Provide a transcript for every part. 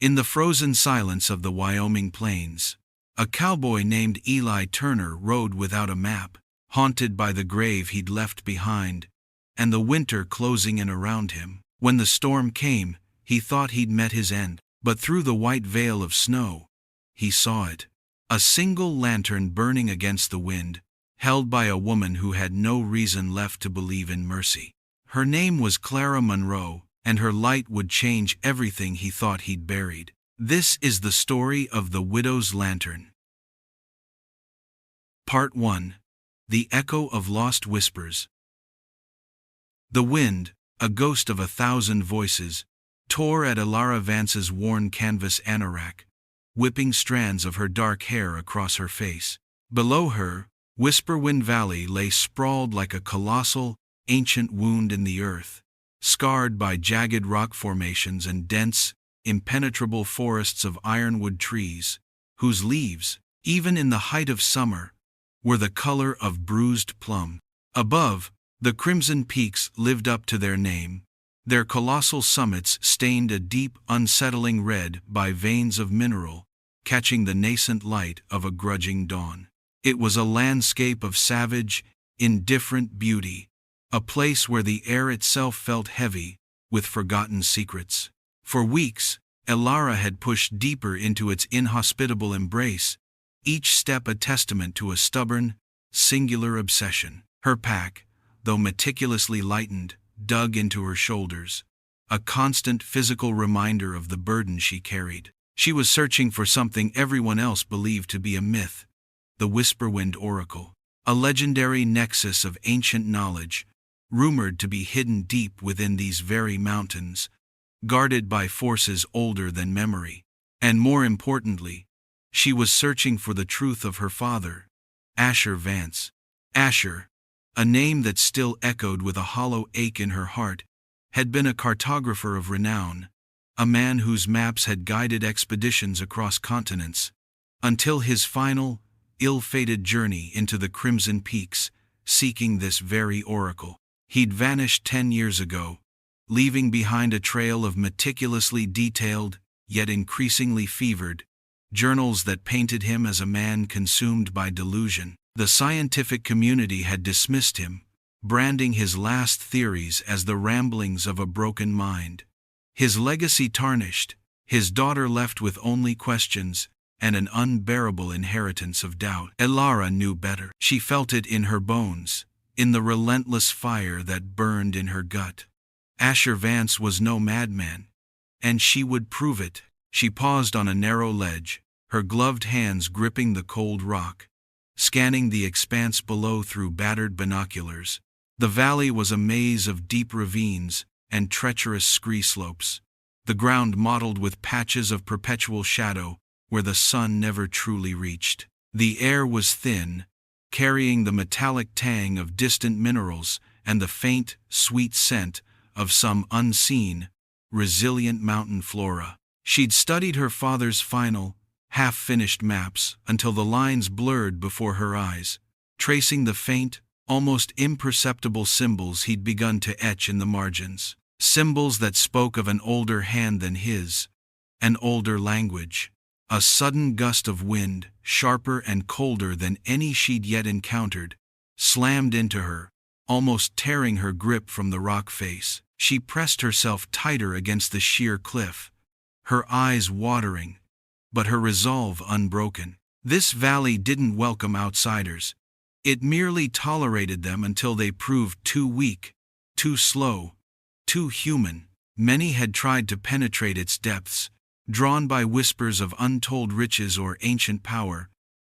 In the frozen silence of the Wyoming plains, a cowboy named Eli Turner rode without a map, haunted by the grave he'd left behind, and the winter closing in around him. When the storm came, he thought he'd met his end, but through the white veil of snow, he saw it. A single lantern burning against the wind, held by a woman who had no reason left to believe in mercy. Her name was Clara Monroe, and her light would change everything he thought he'd buried. This is the story of the Widow's Lantern. Part 1. The Echo of Lost Whispers. The wind, a ghost of 1,000 voices, tore at Clara Vance's worn canvas anorak, whipping strands of her dark hair across her face. Below her, Whisperwind Valley lay sprawled like a colossal, ancient wound in the earth, scarred by jagged rock formations and dense, impenetrable forests of ironwood trees, whose leaves, even in the height of summer, were the color of bruised plum. Above, the crimson peaks lived up to their name, their colossal summits stained a deep, unsettling red by veins of mineral, catching the nascent light of a grudging dawn. It was a landscape of savage, indifferent beauty, a place where the air itself felt heavy with forgotten secrets. For weeks, Clara had pushed deeper into its inhospitable embrace, each step a testament to a stubborn, singular obsession. Her pack, though meticulously lightened, dug into her shoulders, a constant physical reminder of the burden she carried. She was searching for something everyone else believed to be a myth, the Whisperwind Oracle, a legendary nexus of ancient knowledge, rumored to be hidden deep within these very mountains, guarded by forces older than memory. And more importantly, she was searching for the truth of her father, Asher Vance. Asher, a name that still echoed with a hollow ache in her heart, had been a cartographer of renown, a man whose maps had guided expeditions across continents, until his final, ill-fated journey into the Crimson Peaks, seeking this very oracle. He'd vanished 10 years ago, leaving behind a trail of meticulously detailed, yet increasingly fevered, journals that painted him as a man consumed by delusion. The scientific community had dismissed him, branding his last theories as the ramblings of a broken mind. His legacy tarnished, his daughter left with only questions and an unbearable inheritance of doubt. Clara knew better. She felt it in her bones, in the relentless fire that burned in her gut. Asher Vance was no madman, and she would prove it. She paused on a narrow ledge, her gloved hands gripping the cold rock, scanning the expanse below through battered binoculars. The valley was a maze of deep ravines and treacherous scree slopes, the ground mottled with patches of perpetual shadow where the sun never truly reached. The air was thin, carrying the metallic tang of distant minerals and the faint, sweet scent of some unseen, resilient mountain flora. She'd studied her father's final, half-finished maps until the lines blurred before her eyes, tracing the faint, almost imperceptible symbols he'd begun to etch in the margins. Symbols that spoke of an older hand than his, an older language. A sudden gust of wind, sharper and colder than any she'd yet encountered, slammed into her, almost tearing her grip from the rock face. She pressed herself tighter against the sheer cliff, her eyes watering, but her resolve unbroken. This valley didn't welcome outsiders. It merely tolerated them until they proved too weak, too slow, too human. Many had tried to penetrate its depths, drawn by whispers of untold riches or ancient power,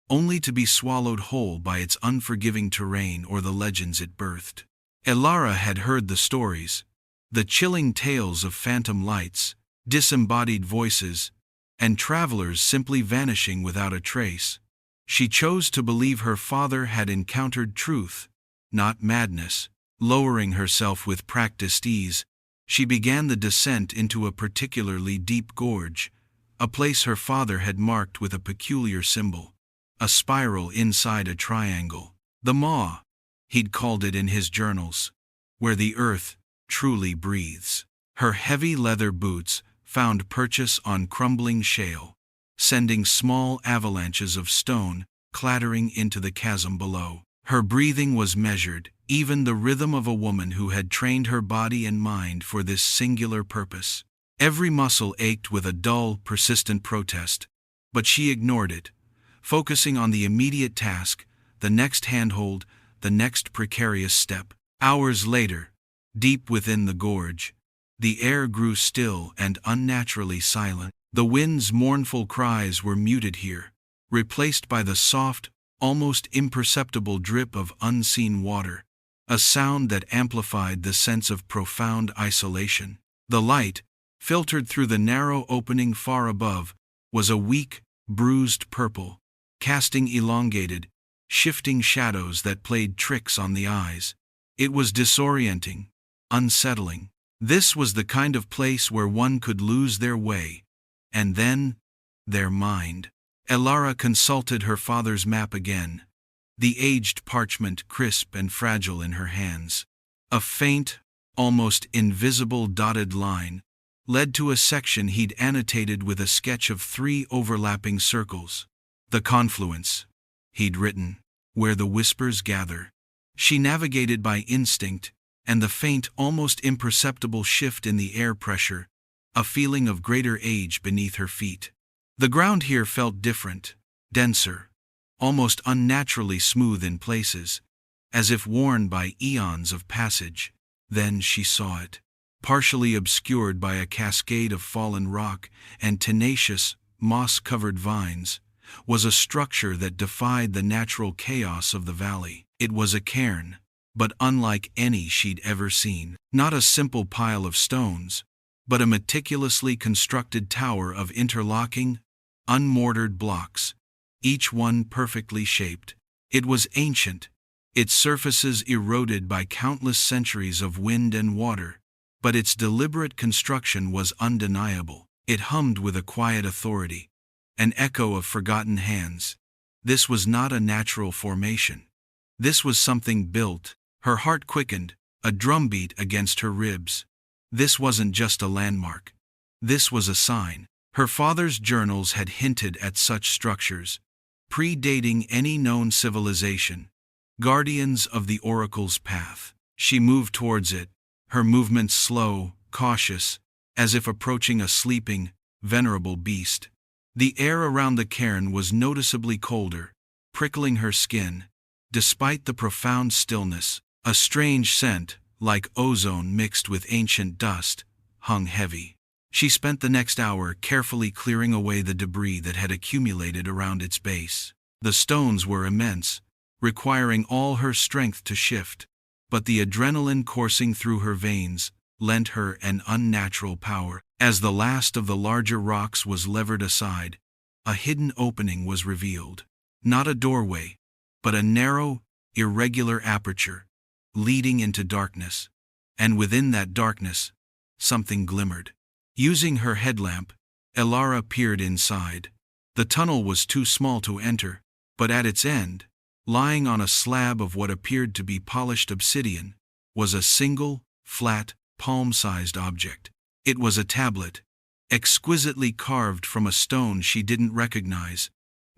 only to be swallowed whole by its unforgiving terrain or the legends it birthed. Clara had heard the stories, the chilling tales of phantom lights, disembodied voices, and travelers simply vanishing without a trace. She chose to believe her father had encountered truth, not madness. Lowering herself with practiced ease, she began the descent into a particularly deep gorge, a place her father had marked with a peculiar symbol, a spiral inside a triangle. The maw, he'd called it in his journals, where the earth truly breathes. Her heavy leather boots, found purchase on crumbling shale, sending small avalanches of stone clattering into the chasm below. Her breathing was measured, even the rhythm of a woman who had trained her body and mind for this singular purpose. Every muscle ached with a dull, persistent protest, but she ignored it, focusing on the immediate task, the next handhold, the next precarious step. Hours later, deep within the gorge, the air grew still and unnaturally silent. The wind's mournful cries were muted here, replaced by the soft, almost imperceptible drip of unseen water, a sound that amplified the sense of profound isolation. The light, filtered through the narrow opening far above, was a weak, bruised purple, casting elongated, shifting shadows that played tricks on the eyes. It was disorienting, unsettling. This was the kind of place where one could lose their way, and then, their mind. Elara consulted her father's map again, the aged parchment crisp and fragile in her hands. A faint, almost invisible dotted line led to a section he'd annotated with a sketch of 3 overlapping circles. The confluence, he'd written, where the whispers gather. She navigated by instinct, and the faint, almost imperceptible shift in the air pressure, a feeling of greater age beneath her feet. The ground here felt different, denser, almost unnaturally smooth in places, as if worn by eons of passage. Then she saw it, partially obscured by a cascade of fallen rock and tenacious, moss-covered vines, was a structure that defied the natural chaos of the valley. It was a cairn, but unlike any she'd ever seen. Not a simple pile of stones, but a meticulously constructed tower of interlocking, unmortared blocks, each one perfectly shaped. It was ancient, its surfaces eroded by countless centuries of wind and water, but its deliberate construction was undeniable. It hummed with a quiet authority, an echo of forgotten hands. This was not a natural formation. This was something built. Her heart quickened, a drumbeat against her ribs. This wasn't just a landmark. This was a sign. Her father's journals had hinted at such structures, predating any known civilization, guardians of the oracle's path. She moved towards it, her movements slow, cautious, as if approaching a sleeping, venerable beast. The air around the cairn was noticeably colder, prickling her skin. Despite the profound stillness, a strange scent, like ozone mixed with ancient dust, hung heavy. She spent the next hour carefully clearing away the debris that had accumulated around its base. The stones were immense, requiring all her strength to shift, but the adrenaline coursing through her veins lent her an unnatural power. As the last of the larger rocks was levered aside, a hidden opening was revealed. Not a doorway, but a narrow, irregular aperture, leading into darkness. And within that darkness, something glimmered. Using her headlamp, Elara peered inside. The tunnel was too small to enter, but at its end, lying on a slab of what appeared to be polished obsidian, was a single, flat, palm-sized object. It was a tablet, exquisitely carved from a stone she didn't recognize,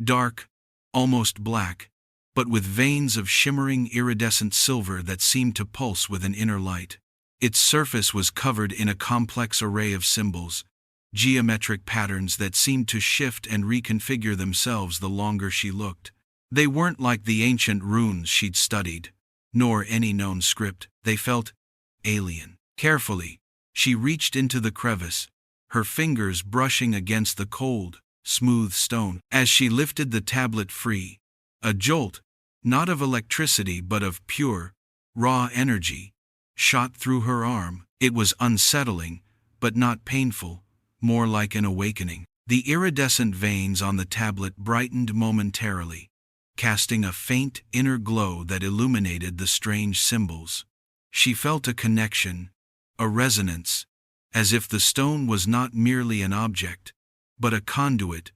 dark, almost black, but with veins of shimmering iridescent silver that seemed to pulse with an inner light. Its surface was covered in a complex array of symbols, geometric patterns that seemed to shift and reconfigure themselves the longer she looked. They weren't like the ancient runes she'd studied, nor any known script. They felt alien. Carefully, she reached into the crevice, her fingers brushing against the cold, smooth stone. As she lifted the tablet free, a jolt, not of electricity but of pure, raw energy, shot through her arm. It was unsettling, but not painful, more like an awakening. The iridescent veins on the tablet brightened momentarily, casting a faint inner glow that illuminated the strange symbols. She felt a connection, a resonance, as if the stone was not merely an object, but a conduit,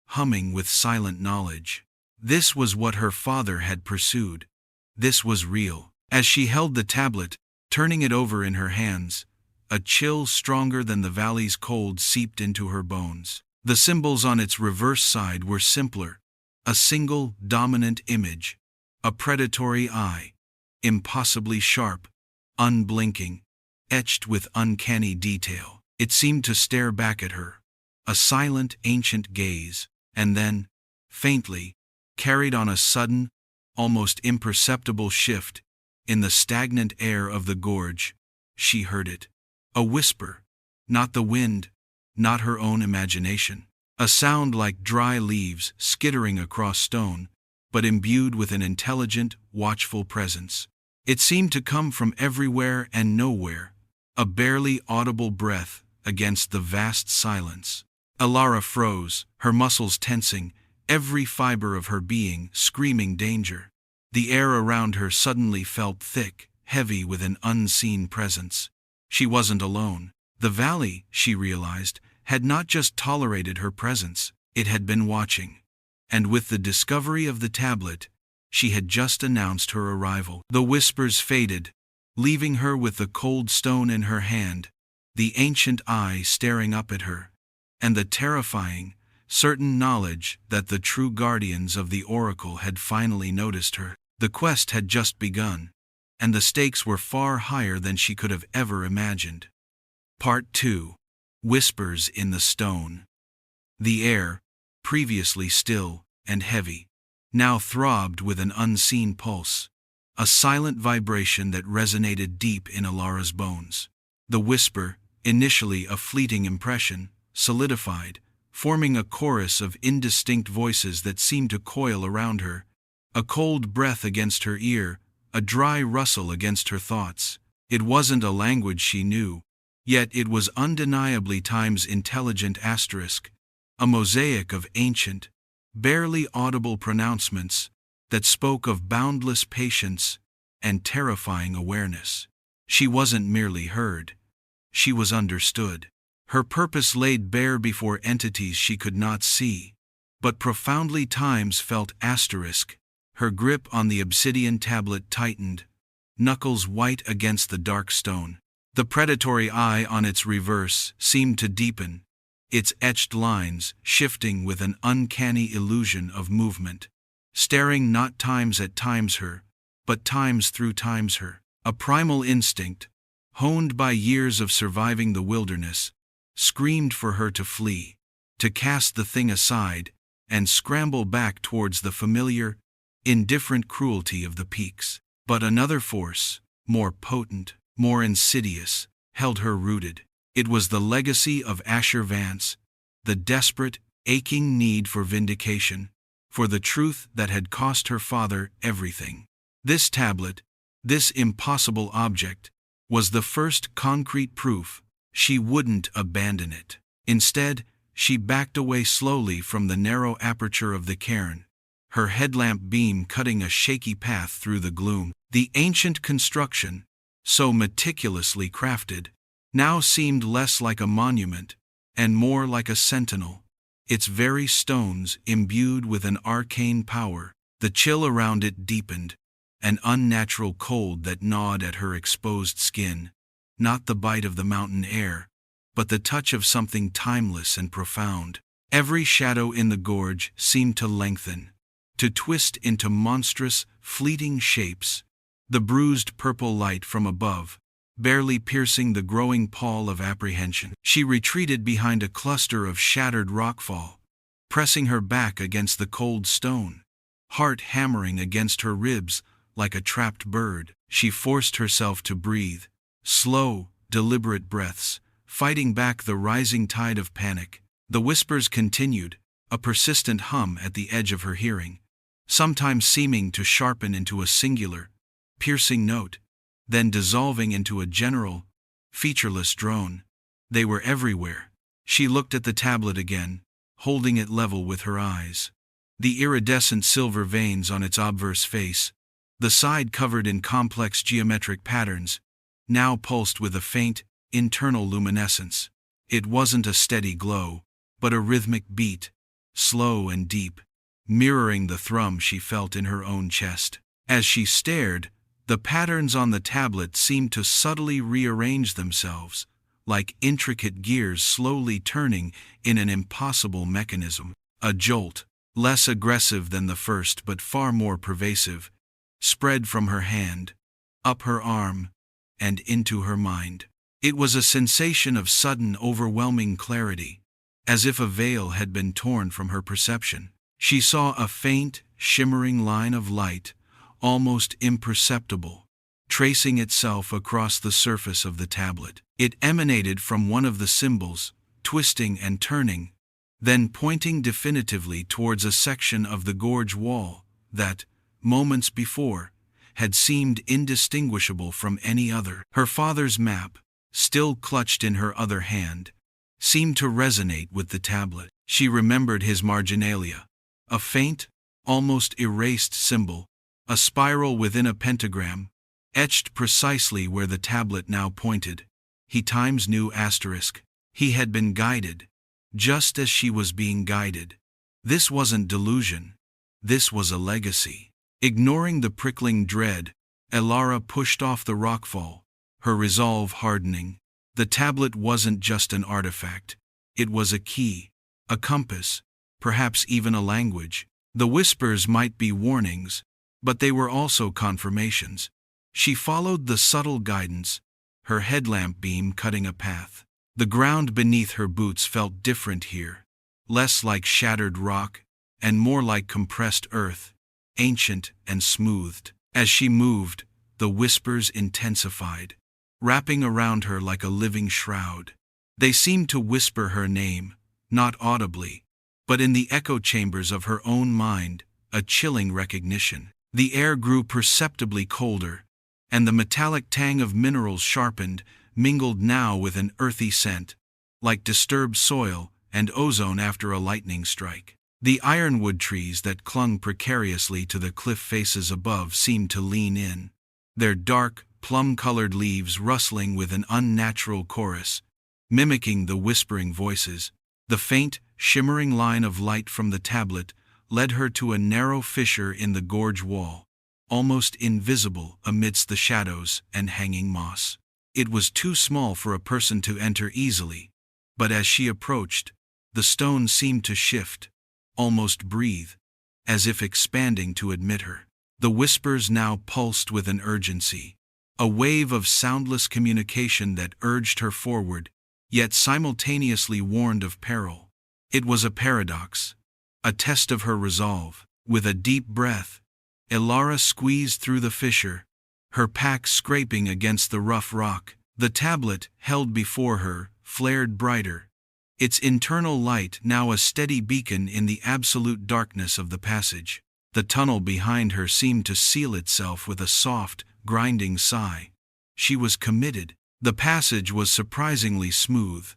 humming with silent knowledge. This was what her father had pursued. This was real. As she held the tablet, turning it over in her hands, a chill stronger than the valley's cold seeped into her bones. The symbols on its reverse side were simpler, a single dominant image, a predatory eye, impossibly sharp, unblinking, etched with uncanny detail. It seemed to stare back at her, a silent ancient gaze, and then, faintly, carried on a sudden, almost imperceptible shift, in the stagnant air of the gorge, she heard it. A whisper, not the wind, not her own imagination. A sound like dry leaves skittering across stone, but imbued with an intelligent, watchful presence. It seemed to come from everywhere and nowhere, a barely audible breath against the vast silence. Elara froze, her muscles tensing, every fiber of her being screaming danger. The air around her suddenly felt thick, heavy with an unseen presence. She wasn't alone. The valley, she realized, had not just tolerated her presence, it had been watching. And with the discovery of the tablet, she had just announced her arrival. The whispers faded, leaving her with the cold stone in her hand, the ancient eye staring up at her, and the terrifying, certain knowledge that the true guardians of the oracle had finally noticed her. The quest had just begun, and the stakes were far higher than she could have ever imagined. Part 2. Whispers in the Stone. The air, previously still and heavy, now throbbed with an unseen pulse, a silent vibration that resonated deep in Elara's bones. The whisper, initially a fleeting impression, solidified, forming a chorus of indistinct voices that seemed to coil around her, a cold breath against her ear, a dry rustle against her thoughts. It wasn't a language she knew, yet it was undeniably time's intelligent asterisk, a mosaic of ancient, barely audible pronouncements that spoke of boundless patience and terrifying awareness. She wasn't merely heard, she was understood. Her purpose laid bare before entities she could not see, but profoundly time's felt asterisk. Her grip on the obsidian tablet tightened, knuckles white against the dark stone. The predatory eye on its reverse seemed to deepen, its etched lines shifting with an uncanny illusion of movement, staring not times at times her, but times through times her. A primal instinct, honed by years of surviving the wilderness, screamed for her to flee, to cast the thing aside, and scramble back towards the familiar, indifferent cruelty of the peaks. But another force, more potent, more insidious, held her rooted. It was the legacy of Asher Vance, the desperate, aching need for vindication, for the truth that had cost her father everything. This tablet, this impossible object, was the first concrete proof. She wouldn't abandon it. Instead, she backed away slowly from the narrow aperture of the cairn, her headlamp beam cutting a shaky path through the gloom. The ancient construction, so meticulously crafted, now seemed less like a monument, and more like a sentinel, its very stones imbued with an arcane power. The chill around it deepened, an unnatural cold that gnawed at her exposed skin, not the bite of the mountain air, but the touch of something timeless and profound. Every shadow in the gorge seemed to lengthen, to twist into monstrous, fleeting shapes, the bruised purple light from above, barely piercing the growing pall of apprehension. She retreated behind a cluster of shattered rockfall, pressing her back against the cold stone, heart hammering against her ribs like a trapped bird. She forced herself to breathe, slow, deliberate breaths, fighting back the rising tide of panic. The whispers continued, a persistent hum at the edge of her hearing, sometimes seeming to sharpen into a singular, piercing note, then dissolving into a general, featureless drone. They were everywhere. She looked at the tablet again, holding it level with her eyes. The iridescent silver veins on its obverse face, the side covered in complex geometric patterns, now pulsed with a faint, internal luminescence. It wasn't a steady glow, but a rhythmic beat, slow and deep, mirroring the thrum she felt in her own chest. As she stared, the patterns on the tablet seemed to subtly rearrange themselves, like intricate gears slowly turning in an impossible mechanism. A jolt, less aggressive than the first but far more pervasive, spread from her hand, up her arm, and into her mind. It was a sensation of sudden, overwhelming clarity, as if a veil had been torn from her perception. She saw a faint, shimmering line of light, almost imperceptible, tracing itself across the surface of the tablet. It emanated from one of the symbols, twisting and turning, then pointing definitively towards a section of the gorge wall that, moments before, had seemed indistinguishable from any other. Her father's map, still clutched in her other hand, seemed to resonate with the tablet. She remembered his marginalia, a faint, almost erased symbol, a spiral within a pentagram, etched precisely where the tablet now pointed. He times new asterisk. He had been guided, just as she was being guided. This wasn't delusion. This was a legacy. Ignoring the prickling dread, Elara pushed off the rockfall, her resolve hardening. The tablet wasn't just an artifact. It was a key, a compass, perhaps even a language. The whispers might be warnings, but they were also confirmations. She followed the subtle guidance, her headlamp beam cutting a path. The ground beneath her boots felt different here, less like shattered rock, and more like compressed earth, ancient and smoothed. As she moved, the whispers intensified, wrapping around her like a living shroud. They seemed to whisper her name, not audibly, but in the echo chambers of her own mind, a chilling recognition. The air grew perceptibly colder, and the metallic tang of minerals sharpened, mingled now with an earthy scent, like disturbed soil and ozone after a lightning strike. The ironwood trees that clung precariously to the cliff faces above seemed to lean in, their dark, plum-colored leaves rustling with an unnatural chorus, mimicking the whispering voices. The faint, shimmering line of light from the tablet led her to a narrow fissure in the gorge wall, almost invisible amidst the shadows and hanging moss. It was too small for a person to enter easily, but as she approached, the stone seemed to shift, almost breathe, as if expanding to admit her. The whispers now pulsed with an urgency, a wave of soundless communication that urged her forward, yet simultaneously warned of peril. It was a paradox, a test of her resolve. With a deep breath, Elara squeezed through the fissure, her pack scraping against the rough rock. The tablet, held before her, flared brighter, its internal light now a steady beacon in the absolute darkness of the passage. The tunnel behind her seemed to seal itself with a soft, grinding sigh. She was committed. The passage was surprisingly smooth,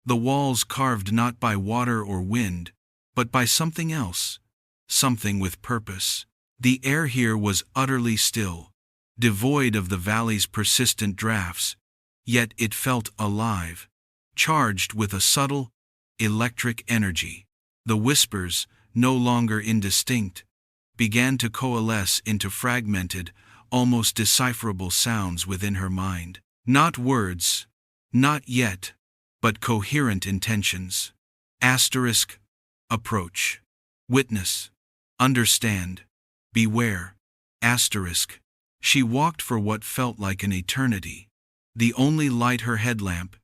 the walls carved not by water or wind, but by something else, something with purpose. The air here was utterly still, devoid of the valley's persistent drafts, yet it felt alive, charged with a subtle, electric energy. The whispers, no longer indistinct, began to coalesce into fragmented, almost decipherable sounds within her mind. Not words, not yet, but coherent intentions. Asterisk, approach. Witness. Understand. Beware. Asterisk. She walked for what felt like an eternity, the only light her headlamp,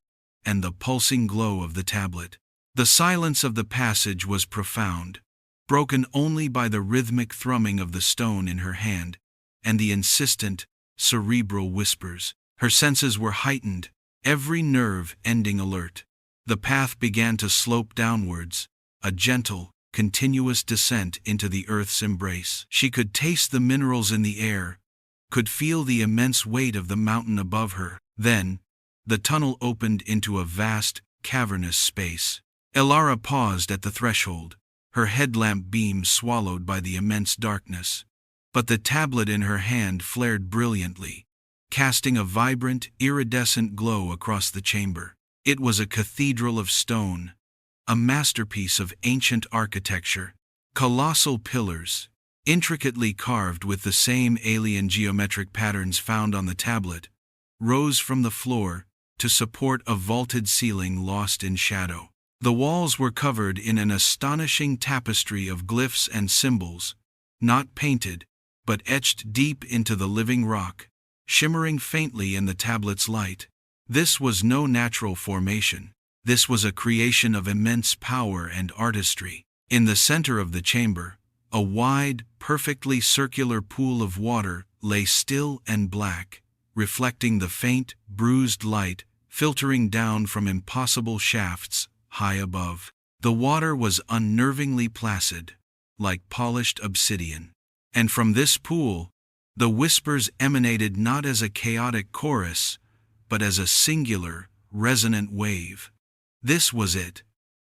and the pulsing glow of the tablet. The silence of the passage was profound, broken only by the rhythmic thrumming of the stone in her hand, and the insistent, cerebral whispers. Her senses were heightened, every nerve ending alert. The path began to slope downwards, a gentle, continuous descent into the earth's embrace. She could taste the minerals in the air, could feel the immense weight of the mountain above her. Then, the tunnel opened into a vast, cavernous space. Elara paused at the threshold, her headlamp beam swallowed by the immense darkness. But the tablet in her hand flared brilliantly, casting a vibrant, iridescent glow across the chamber. It was a cathedral of stone, a masterpiece of ancient architecture. Colossal pillars, intricately carved with the same alien geometric patterns found on the tablet, rose from the floor, to support a vaulted ceiling lost in shadow. The walls were covered in an astonishing tapestry of glyphs and symbols, not painted, but etched deep into the living rock, shimmering faintly in the tablet's light. This was no natural formation. This was a creation of immense power and artistry. In the center of the chamber, a wide, perfectly circular pool of water lay still and black, reflecting the faint, bruised light filtering down from impossible shafts high above. The water was unnervingly placid, like polished obsidian. And from this pool, the whispers emanated not as a chaotic chorus, but as a singular, resonant wave. This was it,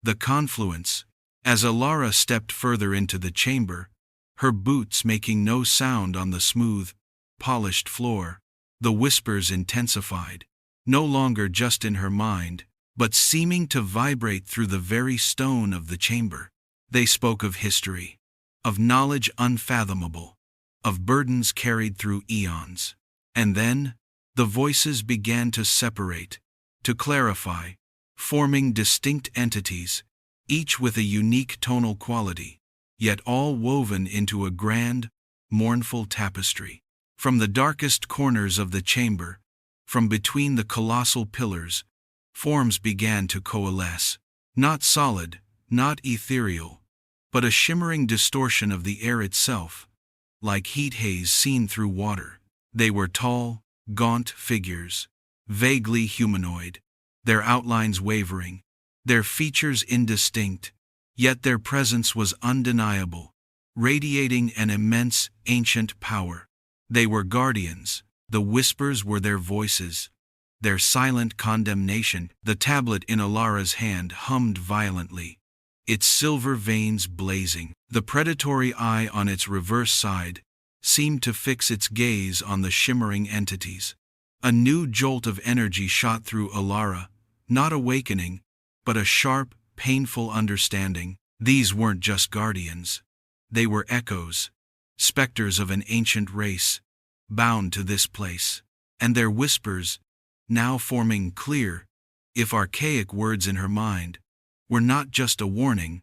the confluence. As Alara stepped further into the chamber, her boots making no sound on the smooth, polished floor, the whispers intensified, no longer just in her mind, but seeming to vibrate through the very stone of the chamber. They spoke of history, of knowledge unfathomable, of burdens carried through eons. And then, the voices began to separate, to clarify, forming distinct entities, each with a unique tonal quality, yet all woven into a grand, mournful tapestry. From the darkest corners of the chamber, from between the colossal pillars, forms began to coalesce, not solid, not ethereal, but a shimmering distortion of the air itself, like heat haze seen through water. They were tall, gaunt figures, vaguely humanoid, their outlines wavering, their features indistinct, yet their presence was undeniable, radiating an immense, ancient power. They were guardians. The whispers were their voices, their silent condemnation. The tablet in Alara's hand hummed violently, its silver veins blazing. The predatory eye on its reverse side seemed to fix its gaze on the shimmering entities. A new jolt of energy shot through Alara, not awakening, but a sharp, painful understanding. These weren't just guardians. They were echoes, specters of an ancient race, bound to this place. And their whispers, now forming clear, if archaic words in her mind, were not just a warning,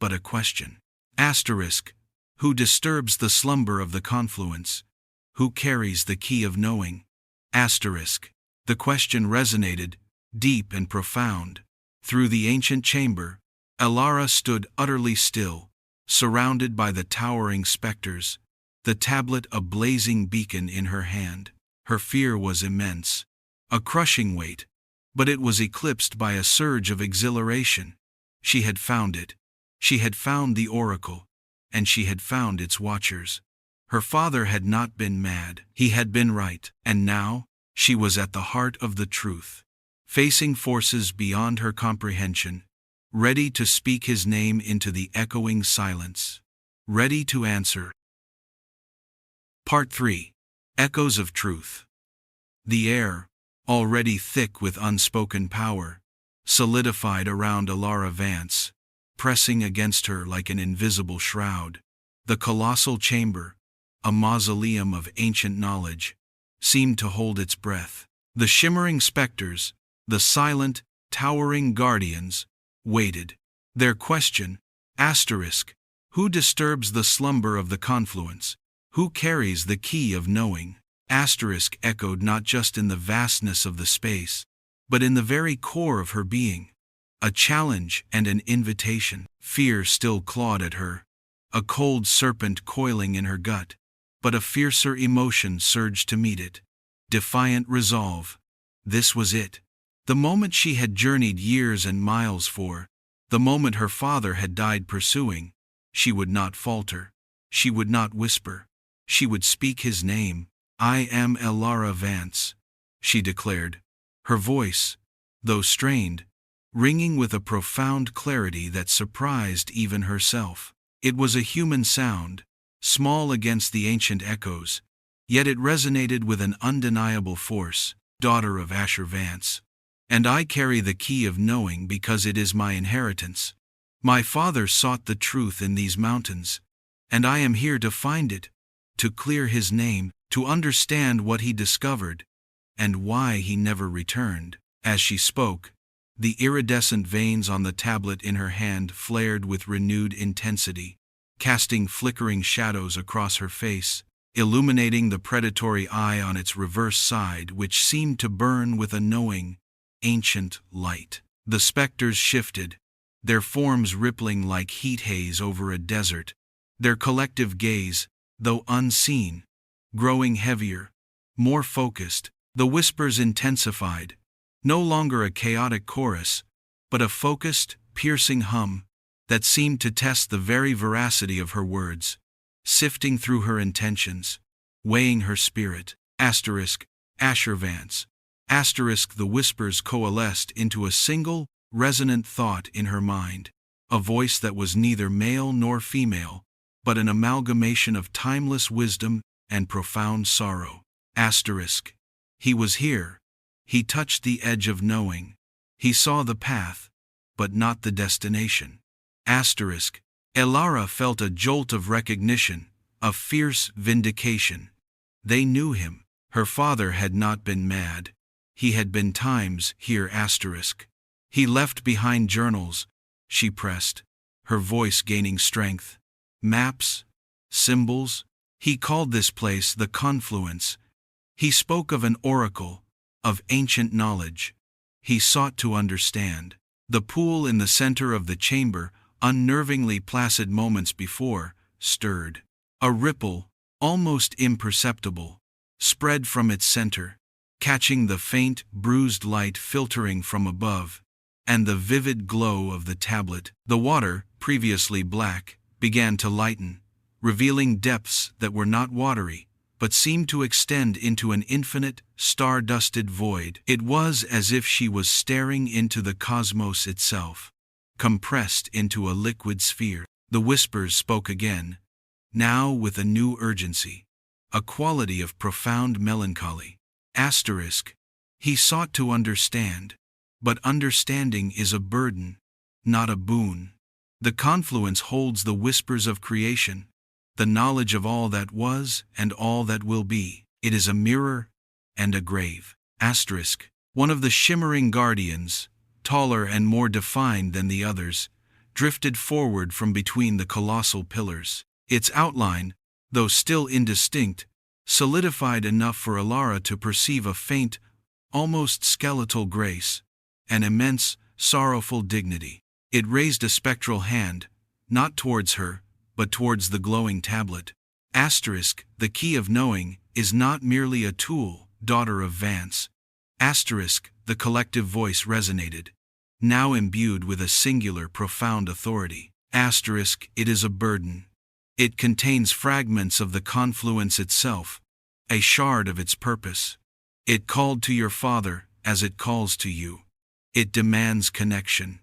but a question. Asterisk, who disturbs the slumber of the confluence? Who carries the key of knowing? Asterisk. The question resonated, deep and profound. Through the ancient chamber, Alara stood utterly still, surrounded by the towering specters, the tablet a blazing beacon in her hand. Her fear was immense, a crushing weight, but it was eclipsed by a surge of exhilaration. She had found it. She had found the oracle, and she had found its watchers. Her father had not been mad. He had been right, and now, she was at the heart of the truth, facing forces beyond her comprehension, ready to speak his name into the echoing silence, ready to answer. Part 3. Echoes of Truth. The air, already thick with unspoken power, solidified around Alara Vance, pressing against her like an invisible shroud. The colossal chamber, a mausoleum of ancient knowledge, seemed to hold its breath. The shimmering specters, the silent, towering guardians, waited. Their question, asterisk, who disturbs the slumber of the confluence? Who carries the key of knowing? Asterisk echoed not just in the vastness of the space, but in the very core of her being. A challenge and an invitation. Fear still clawed at her, a cold serpent coiling in her gut, but a fiercer emotion surged to meet it. Defiant resolve. This was it. The moment she had journeyed years and miles for, the moment her father had died pursuing. She would not falter. She would not whisper. She would speak his name. I am Alara Vance, she declared, her voice, though strained, ringing with a profound clarity that surprised even herself. It was a human sound, small against the ancient echoes, yet it resonated with an undeniable force. Daughter of Asher Vance. And I carry the key of knowing because it is my inheritance. My father sought the truth in these mountains, and I am here to find it, to clear his name, to understand what he discovered, and why he never returned. As she spoke, the iridescent veins on the tablet in her hand flared with renewed intensity, casting flickering shadows across her face, illuminating the predatory eye on its reverse side, which seemed to burn with a knowing, ancient light. The specters shifted, their forms rippling like heat haze over a desert, their collective gaze, though unseen, growing heavier, more focused. The whispers intensified, no longer a chaotic chorus, but a focused, piercing hum that seemed to test the very veracity of her words, sifting through her intentions, weighing her spirit. Asterisk, Ashervance. Asterisk. The whispers coalesced into a single, resonant thought in her mind, a voice that was neither male nor female, but an amalgamation of timeless wisdom and profound sorrow. Asterisk. He was here. He touched the edge of knowing. He saw the path, but not the destination. Asterisk. Elara felt a jolt of recognition, a fierce vindication. They knew him. Her father had not been mad. He had been times here. Asterisk. He left behind journals, she pressed, her voice gaining strength. Maps, symbols. He called this place the confluence. He spoke of an oracle, of ancient knowledge. He sought to understand. The pool in the center of the chamber, unnervingly placid moments before, stirred. A ripple, almost imperceptible, spread from its center, catching the faint, bruised light filtering from above, and the vivid glow of the tablet. The water, previously black, began to lighten, revealing depths that were not watery, but seemed to extend into an infinite, star-dusted void. It was as if she was staring into the cosmos itself, compressed into a liquid sphere. The whispers spoke again, now with a new urgency, a quality of profound melancholy. Asterisk. He sought to understand, but understanding is a burden, not a boon. The confluence holds the whispers of creation, the knowledge of all that was and all that will be. It is a mirror and a grave. Asterisk. One of the shimmering guardians, taller and more defined than the others, drifted forward from between the colossal pillars. Its outline, though still indistinct, solidified enough for Elara to perceive a faint, almost skeletal grace, an immense, sorrowful dignity. It raised a spectral hand, not towards her, but towards the glowing tablet. Asterisk. The key of knowing is not merely a tool, daughter of Vance. Asterisk. The collective voice resonated, now imbued with a singular, profound authority. Asterisk. It is a burden. It contains fragments of the confluence itself, a shard of its purpose. It called to your father, as it calls to you. It demands connection.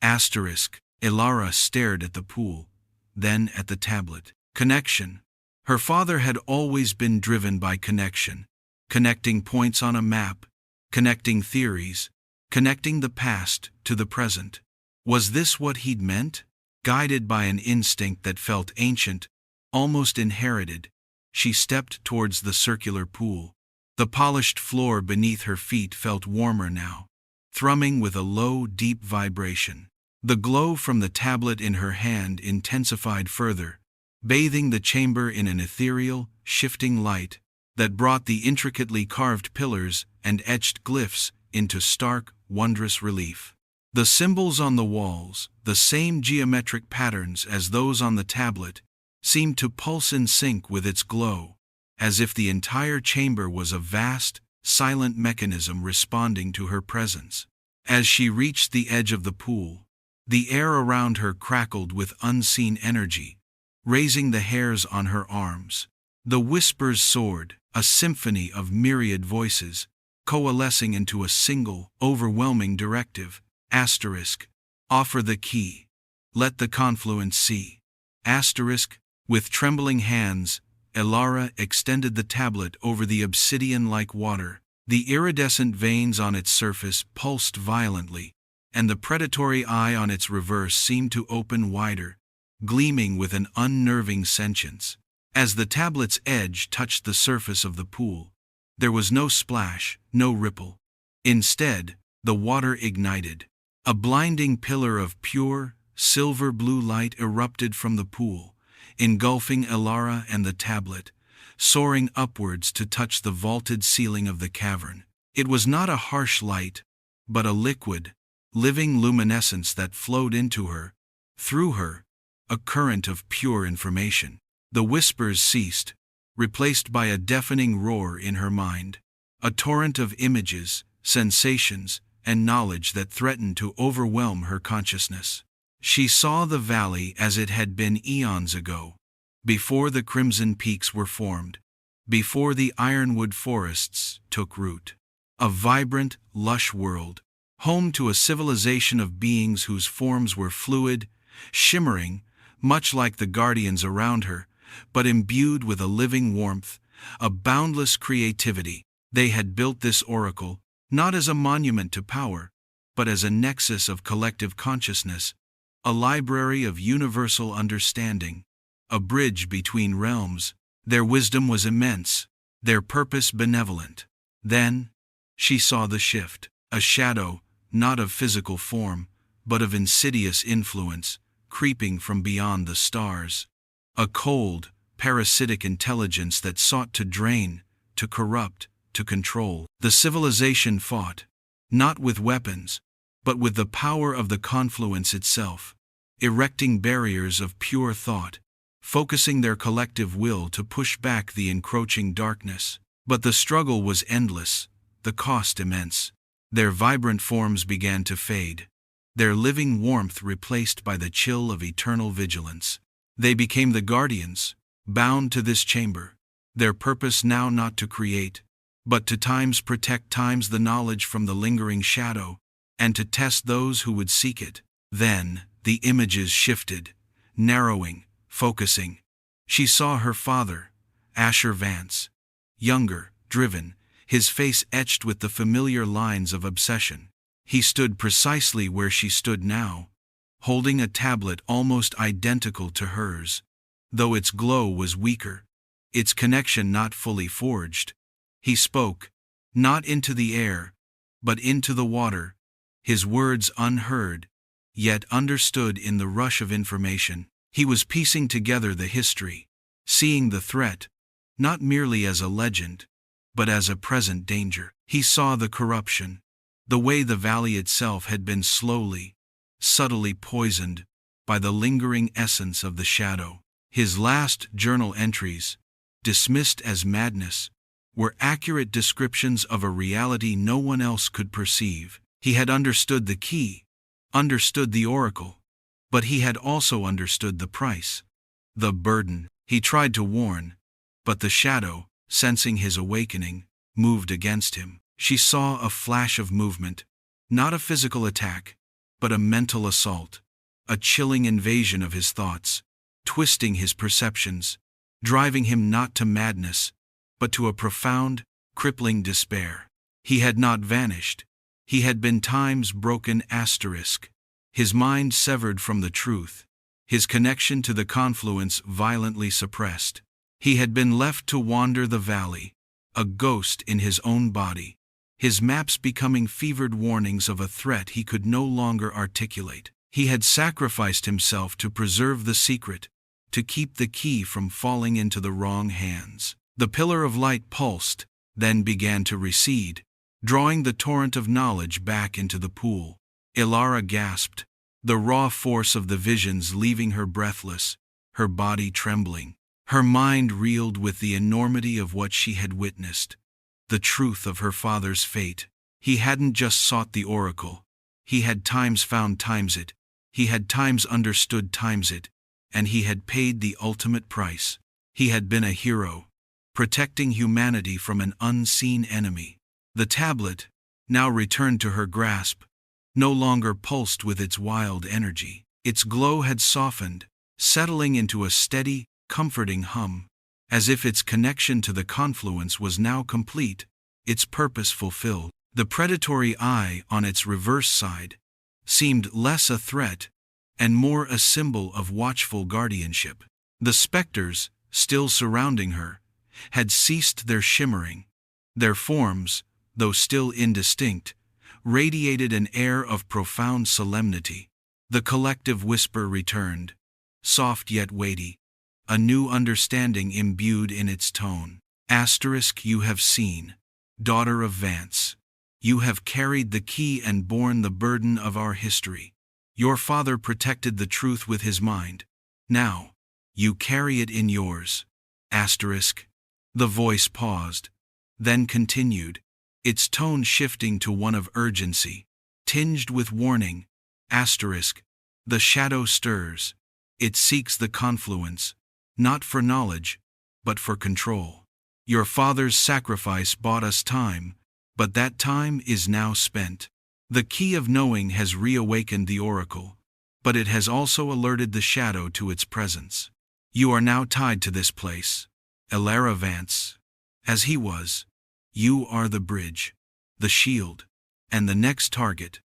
Asterisk. Elara stared at the pool, then at the tablet. Connection. Her father had always been driven by connection, connecting points on a map, connecting theories, connecting the past to the present. Was this what he'd meant? Guided by an instinct that felt ancient, almost inherited, she stepped towards the circular pool. The polished floor beneath her feet felt warmer now, thrumming with a low, deep vibration. The glow from the tablet in her hand intensified further, bathing the chamber in an ethereal, shifting light that brought the intricately carved pillars and etched glyphs into stark, wondrous relief. The symbols on the walls, the same geometric patterns as those on the tablet, seemed to pulse in sync with its glow, as if the entire chamber was a vast, silent mechanism responding to her presence. As she reached the edge of the pool, the air around her crackled with unseen energy, raising the hairs on her arms. The whispers soared, a symphony of myriad voices, coalescing into a single, overwhelming directive. Asterisk. Offer the key. Let the confluence see. Asterisk. With trembling hands, Elara extended the tablet over the obsidian-like water. The iridescent veins on its surface pulsed violently, and the predatory eye on its reverse seemed to open wider, gleaming with an unnerving sentience. As the tablet's edge touched the surface of the pool, there was no splash, no ripple. Instead, The water ignited. A blinding pillar of pure, silver-blue light erupted from the pool, engulfing Elara and the tablet, soaring upwards to touch the vaulted ceiling of the cavern. It was not a harsh light, but a liquid, living luminescence that flowed into her, through her, a current of pure information. The whispers ceased, replaced by a deafening roar in her mind, a torrent of images, sensations, and knowledge that threatened to overwhelm her consciousness. She saw the valley as it had been eons ago, before the crimson peaks were formed, before the ironwood forests took root. A vibrant, lush world, home to a civilization of beings whose forms were fluid, shimmering, much like the guardians around her, but imbued with a living warmth, a boundless creativity. They had built this oracle, not as a monument to power, but as a nexus of collective consciousness, a library of universal understanding, a bridge between realms. Their wisdom was immense, their purpose benevolent. Then, she saw the shift, a shadow, not of physical form, but of insidious influence, creeping from beyond the stars. A cold, parasitic intelligence that sought to drain, to corrupt, to control. The civilization fought, not with weapons, but with the power of the confluence itself, erecting barriers of pure thought, focusing their collective will to push back the encroaching darkness. But the struggle was endless, the cost immense. Their vibrant forms began to fade, their living warmth replaced by the chill of eternal vigilance. They became the guardians, bound to this chamber, their purpose now not to create, but to protect the knowledge from the lingering shadow, and to test those who would seek it. Then, the images shifted, narrowing, focusing. She saw her father, Asher Vance, younger, driven, his face etched with the familiar lines of obsession. He stood precisely where she stood now, holding a tablet almost identical to hers, though its glow was weaker, its connection not fully forged. He spoke, not into the air, but into the water, his words unheard, yet understood in the rush of information. He was piecing together the history, seeing the threat, not merely as a legend, but as a present danger. He saw the corruption, the way the valley itself had been slowly, subtly poisoned by the lingering essence of the shadow. His last journal entries, dismissed as madness, were accurate descriptions of a reality no one else could perceive. He had understood the key, understood the oracle, but he had also understood the price, the burden. He tried to warn, but the shadow, sensing his awakening, moved against him. She saw a flash of movement, not a physical attack, but a mental assault, a chilling invasion of his thoughts, twisting his perceptions, driving him not to madness, but to a profound, crippling despair. He had not vanished. He had been time's broken asterisk, his mind severed from the truth, his connection to the confluence violently suppressed. He had been left to wander the valley, a ghost in his own body, his maps becoming fevered warnings of a threat he could no longer articulate. He had sacrificed himself to preserve the secret, to keep the key from falling into the wrong hands. The pillar of light pulsed, then began to recede, drawing the torrent of knowledge back into the pool. Elara gasped, the raw force of the visions leaving her breathless, her body trembling. Her mind reeled with the enormity of what she had witnessed, the truth of her father's fate. He hadn't just sought the oracle. He had times found times it, he had times understood times it, and he had paid the ultimate price. He had been a hero, protecting humanity from an unseen enemy. The tablet, now returned to her grasp, no longer pulsed with its wild energy. Its glow had softened, settling into a steady, comforting hum, as if its connection to the confluence was now complete, its purpose fulfilled. The predatory eye on its reverse side seemed less a threat and more a symbol of watchful guardianship. The specters, still surrounding her, had ceased their shimmering. Their forms, though still indistinct, radiated an air of profound solemnity. The collective whisper returned, soft yet weighty, a new understanding imbued in its tone. Asterisk, you have seen, daughter of Vance. You have carried the key and borne the burden of our history. Your father protected the truth with his mind. Now, you carry it in yours. Asterisk. The voice paused, then continued, its tone shifting to one of urgency, tinged with warning. Asterisk. The shadow stirs. It seeks the confluence, not for knowledge, but for control. Your father's sacrifice bought us time, but that time is now spent. The key of knowing has reawakened the oracle, but it has also alerted the shadow to its presence. You are now tied to this place, Eli Vance. As he was, you are the bridge, the shield, and the next target.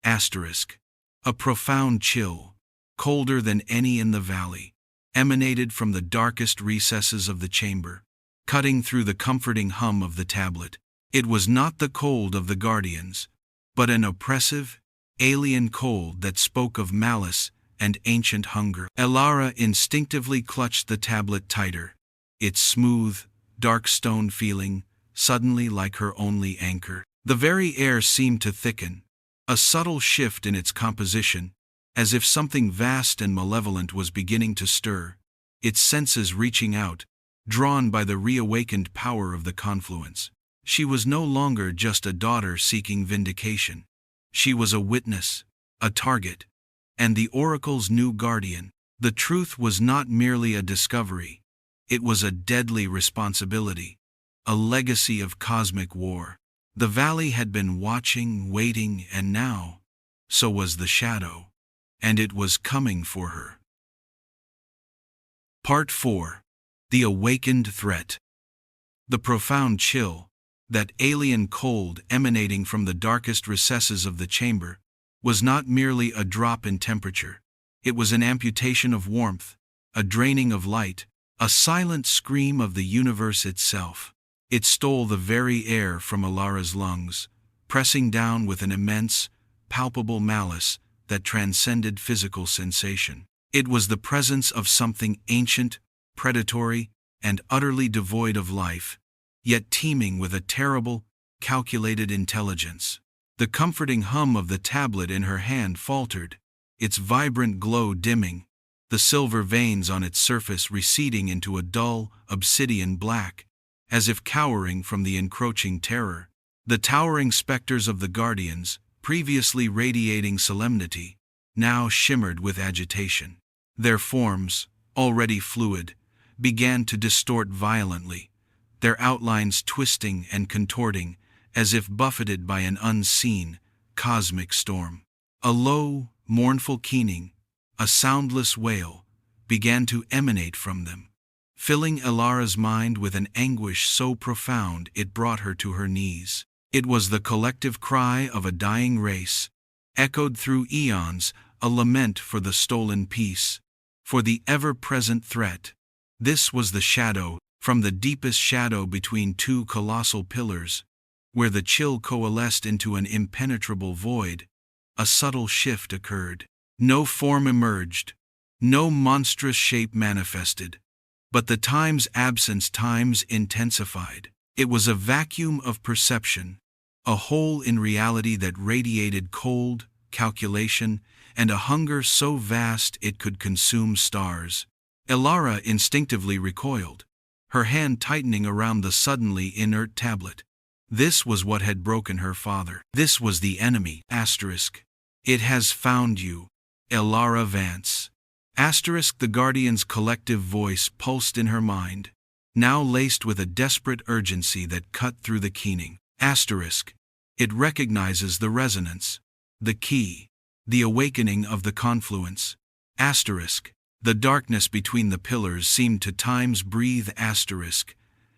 Asterisk. A profound chill, colder than any in the valley, emanated from the darkest recesses of the chamber, cutting through the comforting hum of the tablet. It was not the cold of the guardians, but an oppressive, alien cold that spoke of malice and ancient hunger. Elara instinctively clutched the tablet tighter, its smooth, dark stone feeling suddenly like her only anchor. The very air seemed to thicken, a subtle shift in its composition, as if something vast and malevolent was beginning to stir, its senses reaching out, drawn by the reawakened power of the confluence. She was no longer just a daughter seeking vindication. She was a witness, a target, and the oracle's new guardian. The truth was not merely a discovery, it was a deadly responsibility, a legacy of cosmic war. The valley had been watching, waiting, and now, so was the shadow, and it was coming for her. Part 4. The Awakened Threat. The profound chill, that alien cold emanating from the darkest recesses of the chamber, was not merely a drop in temperature. It was an amputation of warmth, a draining of light, a silent scream of the universe itself. It stole the very air from Elara's lungs, pressing down with an immense, palpable malice that transcended physical sensation. It was the presence of something ancient, predatory, and utterly devoid of life, yet teeming with a terrible, calculated intelligence. The comforting hum of the tablet in her hand faltered, its vibrant glow dimming, the silver veins on its surface receding into a dull, obsidian black, as if cowering from the encroaching terror. The towering specters of the guardians, previously radiating solemnity, now shimmered with agitation. Their forms, already fluid, began to distort violently, their outlines twisting and contorting as if buffeted by an unseen, cosmic storm. A low, mournful keening, a soundless wail, began to emanate from them, filling Elara's mind with an anguish so profound it brought her to her knees. It was the collective cry of a dying race, echoed through eons, a lament for the stolen peace, for the ever-present threat. This was the shadow, from the deepest shadow between two colossal pillars, where the chill coalesced into an impenetrable void, a subtle shift occurred. No form emerged, no monstrous shape manifested, but the time's absence times intensified. It was a vacuum of perception, a hole in reality that radiated cold, calculation, and a hunger so vast it could consume stars. Elara instinctively recoiled, her hand tightening around the suddenly inert tablet. This was what had broken her father. This was the enemy. Asterisk. It has found you, Eli Vance. Asterisk. The guardian's collective voice pulsed in her mind, now laced with a desperate urgency that cut through the keening. Asterisk. It recognizes the resonance, the key, the awakening of the confluence. Asterisk. The darkness between the pillars seemed to times breathe. Asterisk.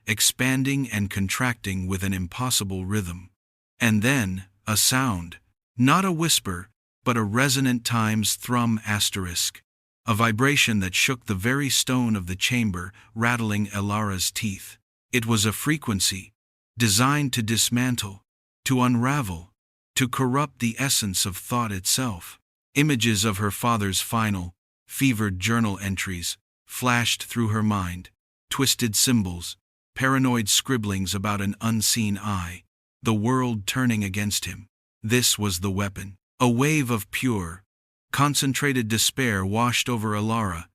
Expanding and contracting with an impossible rhythm. And then, a sound, not a whisper, but a resonant times thrum. Asterisk. A vibration that shook the very stone of the chamber, rattling Elara's teeth. It was a frequency, designed to dismantle, to unravel, to corrupt the essence of thought itself. Images of her father's final, fevered journal entries flashed through her mind, twisted symbols, paranoid scribblings about an unseen eye, the world turning against him. This was the weapon. A wave of pure, concentrated despair washed over Alara,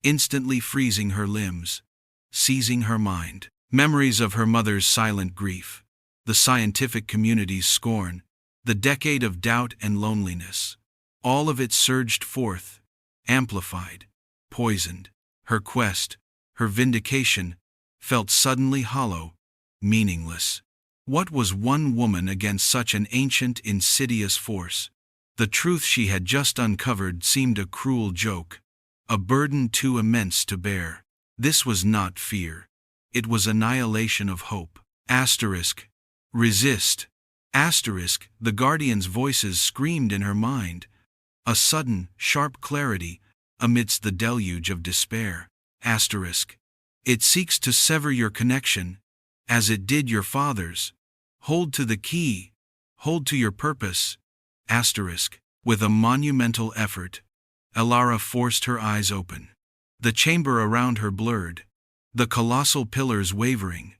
instantly freezing her limbs, seizing her mind. Memories of her mother's silent grief, the scientific community's scorn, the decade of doubt and loneliness, all of it surged forth, amplified, poisoned. Her quest, her vindication, felt suddenly hollow, meaningless. What was one woman against such an ancient, insidious force? The truth she had just uncovered seemed a cruel joke, a burden too immense to bear. This was not fear. It was annihilation of hope. Resist. The guardian's voices screamed in her mind, a sudden, sharp clarity amidst the deluge of despair. It seeks to sever your connection, as it did your father's. Hold to the key. Hold to your purpose. With a monumental effort, Alara forced her eyes open. The chamber around her blurred, the colossal pillars wavering,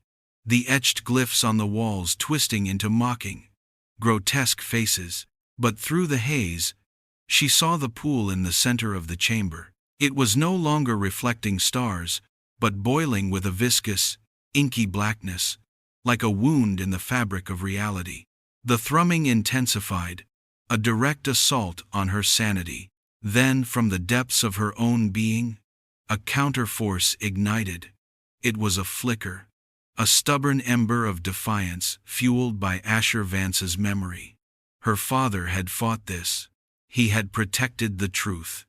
the etched glyphs on the walls twisting into mocking, grotesque faces. But through the haze, she saw the pool in the center of the chamber. It was no longer reflecting stars, but boiling with a viscous, inky blackness, like a wound in the fabric of reality. The thrumming intensified, a direct assault on her sanity. Then, from the depths of her own being, a counterforce ignited. It was a flicker, a stubborn ember of defiance fueled by Asher Vance's memory. Her father had fought this. He had protected the truth,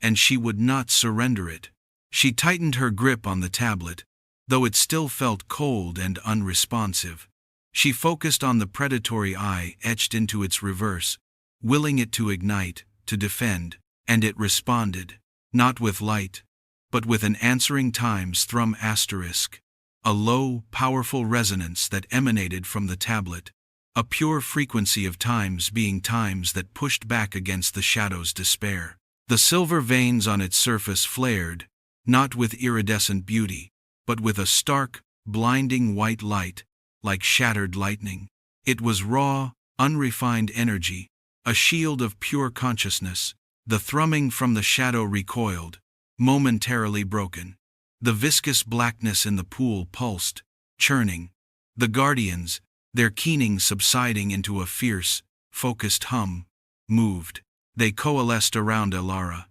and she would not surrender it. She tightened her grip on the tablet, though it still felt cold and unresponsive. She focused on the predatory eye etched into its reverse, willing it to ignite, to defend, and it responded, not with light, but with an answering times thrum asterisk, a low, powerful resonance that emanated from the tablet, a pure frequency of times being times that pushed back against the shadow's despair. The silver veins on its surface flared, not with iridescent beauty, but with a stark, blinding white light, like shattered lightning. It was raw, unrefined energy, a shield of pure consciousness. The thrumming from the shadow recoiled, momentarily broken. The viscous blackness in the pool pulsed, churning. The guardians, their keening subsiding into a fierce, focused hum, moved. They coalesced around Alara,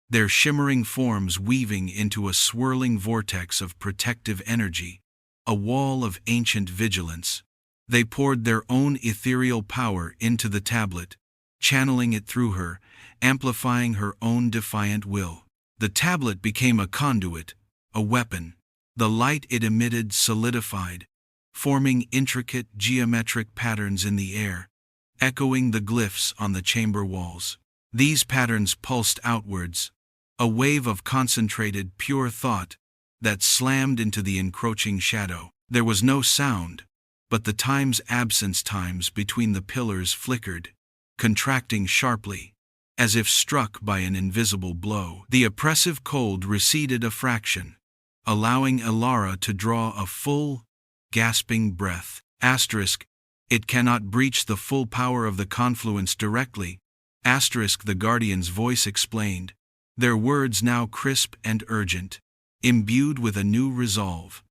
their shimmering forms weaving into a swirling vortex of protective energy, a wall of ancient vigilance. They poured their own ethereal power into the tablet, channeling it through her, amplifying her own defiant will. The tablet became a conduit, a weapon. The light it emitted solidified, forming intricate geometric patterns in the air, echoing the glyphs on the chamber walls. These patterns pulsed outwards, a wave of concentrated, pure thought that slammed into the encroaching shadow. There was no sound, but the absence times between the pillars flickered, contracting sharply, as if struck by an invisible blow. The oppressive cold receded a fraction, allowing Alara to draw a full, gasping breath. It cannot breach the full power of the confluence directly. The guardian's voice explained, their words now crisp and urgent, imbued with a new resolve.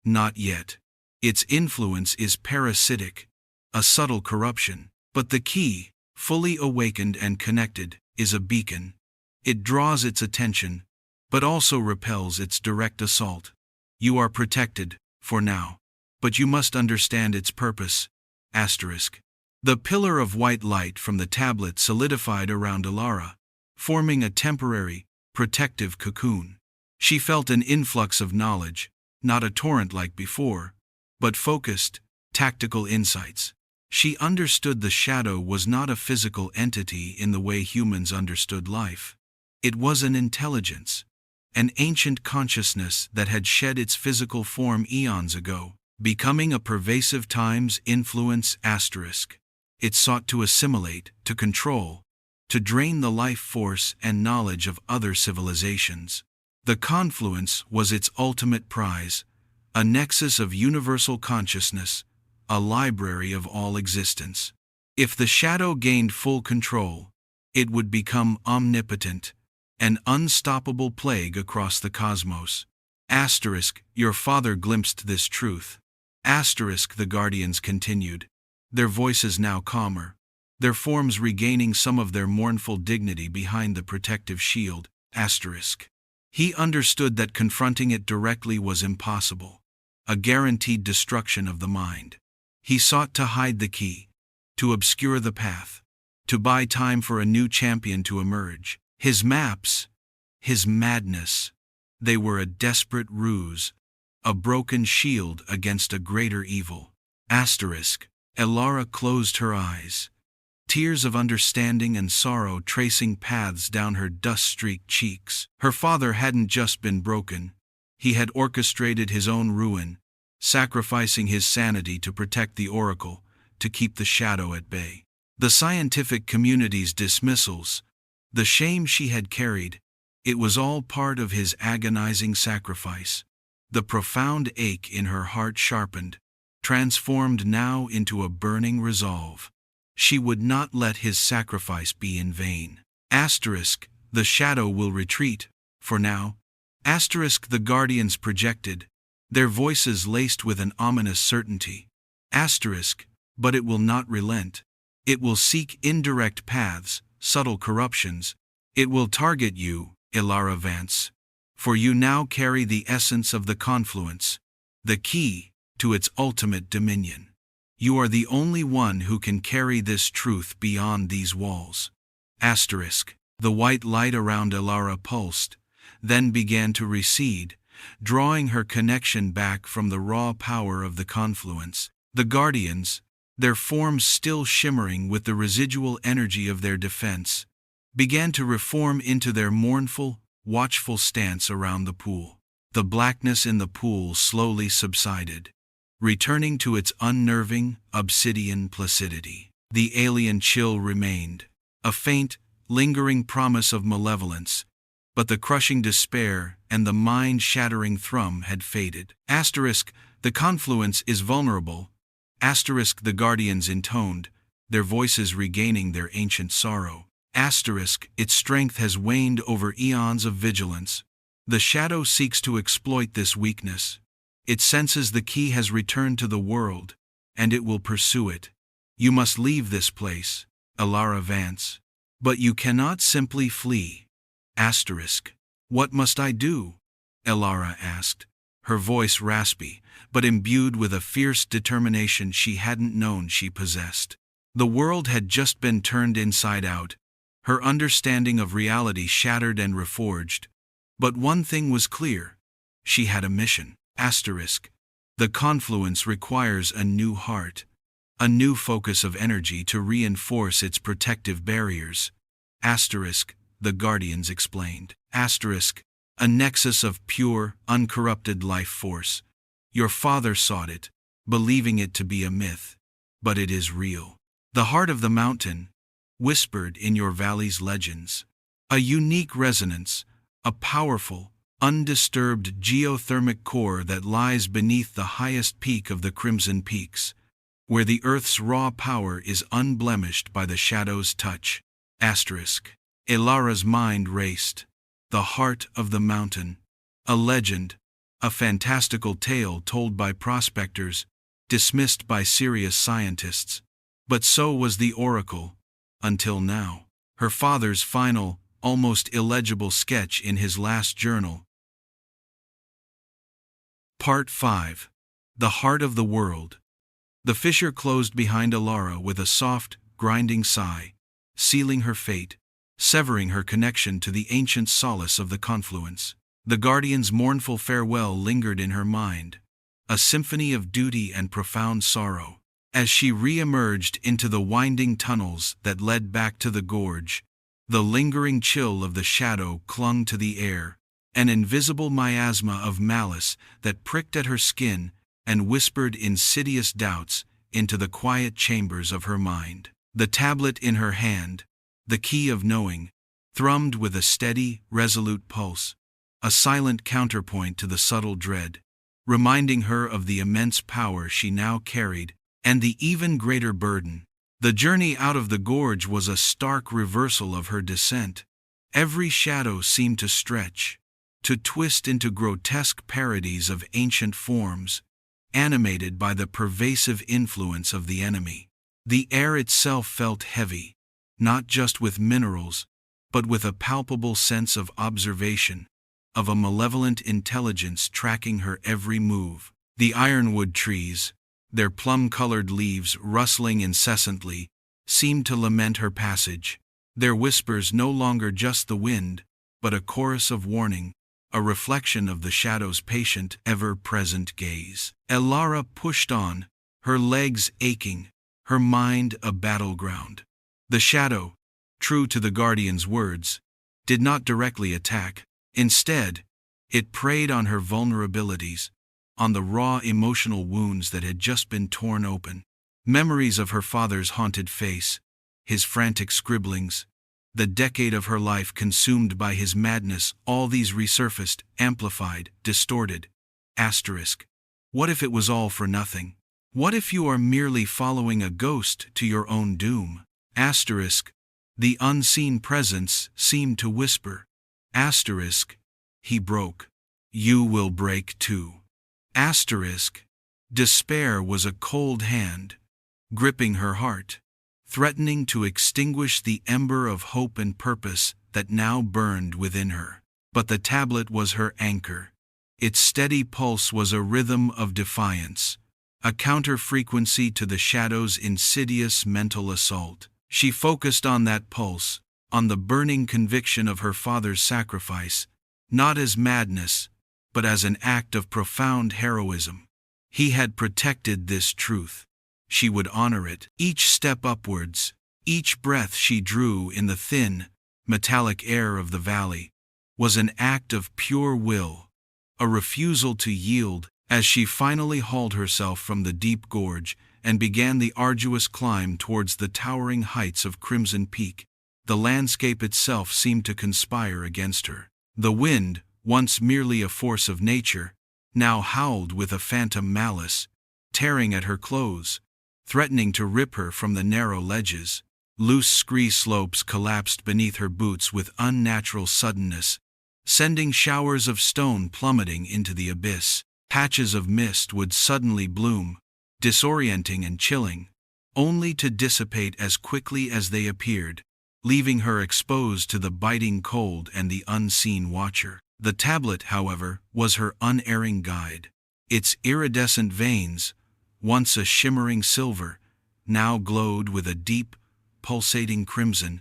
Not yet. Its influence is parasitic, a subtle corruption. But the key, fully awakened and connected, is a beacon. It draws its attention, but also repels its direct assault. You are protected, for now. But you must understand its purpose. The pillar of white light from the tablet solidified around Alara, forming a temporary, protective cocoon. She felt an influx of knowledge, not a torrent like before, but focused, tactical insights. She understood the shadow was not a physical entity in the way humans understood life. It was an intelligence, an ancient consciousness that had shed its physical form eons ago, becoming a pervasive times influence. It sought to assimilate, to control, to drain the life force and knowledge of other civilizations. The confluence was its ultimate prize, a nexus of universal consciousness, a library of all existence. If the shadow gained full control, it would become omnipotent, an unstoppable plague across the cosmos. Your father glimpsed this truth. The guardians continued, their voices now calmer, their forms regaining some of their mournful dignity behind the protective shield. He understood that confronting it directly was impossible, a guaranteed destruction of the mind. He sought to hide the key, to obscure the path, to buy time for a new champion to emerge. His maps, his madness, they were a desperate ruse, a broken shield against a greater evil. Elara closed her eyes, tears of understanding and sorrow tracing paths down her dust-streaked cheeks. Her father hadn't just been broken, he had orchestrated his own ruin, sacrificing his sanity to protect the oracle, to keep the shadow at bay. The scientific community's dismissals, the shame she had carried, it was all part of his agonizing sacrifice. The profound ache in her heart sharpened, transformed now into a burning resolve. She would not let his sacrifice be in vain. The shadow will retreat, for now. The guardians projected, their voices laced with an ominous certainty. But it will not relent. It will seek indirect paths, subtle corruptions. It will target you, Elara Vance. For you now carry the essence of the confluence, the key to its ultimate dominion. You are the only one who can carry this truth beyond these walls. The white light around Elara pulsed, then began to recede, drawing her connection back from the raw power of the confluence. The guardians, their forms still shimmering with the residual energy of their defense, began to reform into their mournful, watchful stance around the pool. The blackness in the pool slowly subsided, returning to its unnerving, obsidian placidity. The alien chill remained, a faint, lingering promise of malevolence, but the crushing despair and the mind-shattering thrum had faded. The confluence is vulnerable. The guardians intoned, their voices regaining their ancient sorrow. Its strength has waned over eons of vigilance. The shadow seeks to exploit this weakness. It senses the key has returned to the world, and it will pursue it. You must leave this place, Elara Vance. But you cannot simply flee. What must I do? Elara asked, her voice raspy, but imbued with a fierce determination she hadn't known she possessed. The world had just been turned inside out, her understanding of reality shattered and reforged. But one thing was clear. She had a mission. The confluence requires a new heart, a new focus of energy to reinforce its protective barriers. The guardians explained. A nexus of pure, uncorrupted life force. Your father sought it, believing it to be a myth. But it is real. The heart of the mountain, whispered in your valley's legends. A unique resonance, a powerful, undisturbed geothermic core that lies beneath the highest peak of the Crimson Peaks, where the Earth's raw power is unblemished by the shadow's touch. Elara's mind raced. The heart of the mountain. A legend, a fantastical tale told by prospectors, dismissed by serious scientists. But so was the oracle, until now. Her father's final, almost illegible sketch in his last journal. Part 5. The Heart of the World. The fissure closed behind Elara with a soft, grinding sigh, sealing her fate, severing her connection to the ancient solace of the confluence. The guardian's mournful farewell lingered in her mind, a symphony of duty and profound sorrow. As she re-emerged into the winding tunnels that led back to the gorge, the lingering chill of the shadow clung to the air, an invisible miasma of malice that pricked at her skin and whispered insidious doubts. into the quiet chambers of her mind. The tablet in her hand, the key of knowing, thrummed with a steady, resolute pulse, a silent counterpoint to the subtle dread, reminding her of the immense power she now carried, and the even greater burden. The journey out of the gorge was a stark reversal of her descent. Every shadow seemed to stretch, to twist into grotesque parodies of ancient forms, animated by the pervasive influence of the enemy. The air itself felt heavy, not just with minerals, but with a palpable sense of observation, of a malevolent intelligence tracking her every move. The ironwood trees, their plum-colored leaves rustling incessantly, seemed to lament her passage, their whispers no longer just the wind, but a chorus of warning, a reflection of the shadow's patient, ever-present gaze. Elara pushed on, her legs aching, her mind a battleground. The shadow, true to the guardian's words, did not directly attack. Instead, it preyed on her vulnerabilities, on the raw emotional wounds that had just been torn open. Memories of her father's haunted face, his frantic scribblings, the decade of her life consumed by his madness, all these resurfaced, amplified, distorted. Asterisk. What if it was all for nothing? What if you are merely following a ghost to your own doom? Asterisk. The unseen presence seemed to whisper. Asterisk. He broke. You will break too. Asterisk. Despair was a cold hand, gripping her heart, threatening to extinguish the ember of hope and purpose that now burned within her. But the tablet was her anchor. Its steady pulse was a rhythm of defiance, a counter-frequency to the shadow's insidious mental assault. She focused on that pulse, on the burning conviction of her father's sacrifice, not as madness, but as an act of profound heroism. He had protected this truth. She would honor it. Each step upwards, each breath she drew in the thin, metallic air of the valley, was an act of pure will, a refusal to yield. As she finally hauled herself from the deep gorge and began the arduous climb towards the towering heights of Crimson Peak, the landscape itself seemed to conspire against her. The wind, once merely a force of nature, now howled with a phantom malice, tearing at her clothes, threatening to rip her from the narrow ledges. Loose scree slopes collapsed beneath her boots with unnatural suddenness, sending showers of stone plummeting into the abyss. Patches of mist would suddenly bloom, disorienting and chilling, only to dissipate as quickly as they appeared, leaving her exposed to the biting cold and the unseen watcher. The tablet, however, was her unerring guide. Its iridescent veins, once a shimmering silver, now glowed with a deep, pulsating crimson,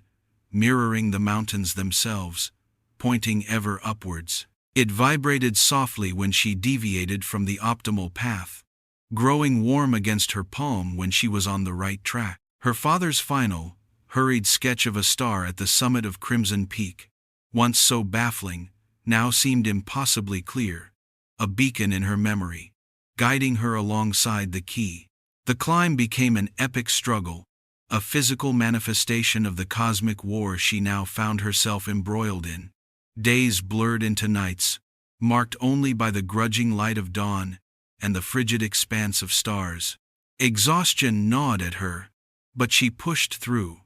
mirroring the mountains themselves, pointing ever upwards. It vibrated softly when she deviated from the optimal path, growing warm against her palm when she was on the right track. Her father's final, hurried sketch of a star at the summit of Crimson Peak, once so baffling, now seemed impossibly clear, a beacon in her memory, guiding her alongside the key. The climb became an epic struggle, a physical manifestation of the cosmic war she now found herself embroiled in. Days blurred into nights, marked only by the grudging light of dawn and the frigid expanse of stars. Exhaustion gnawed at her, but she pushed through,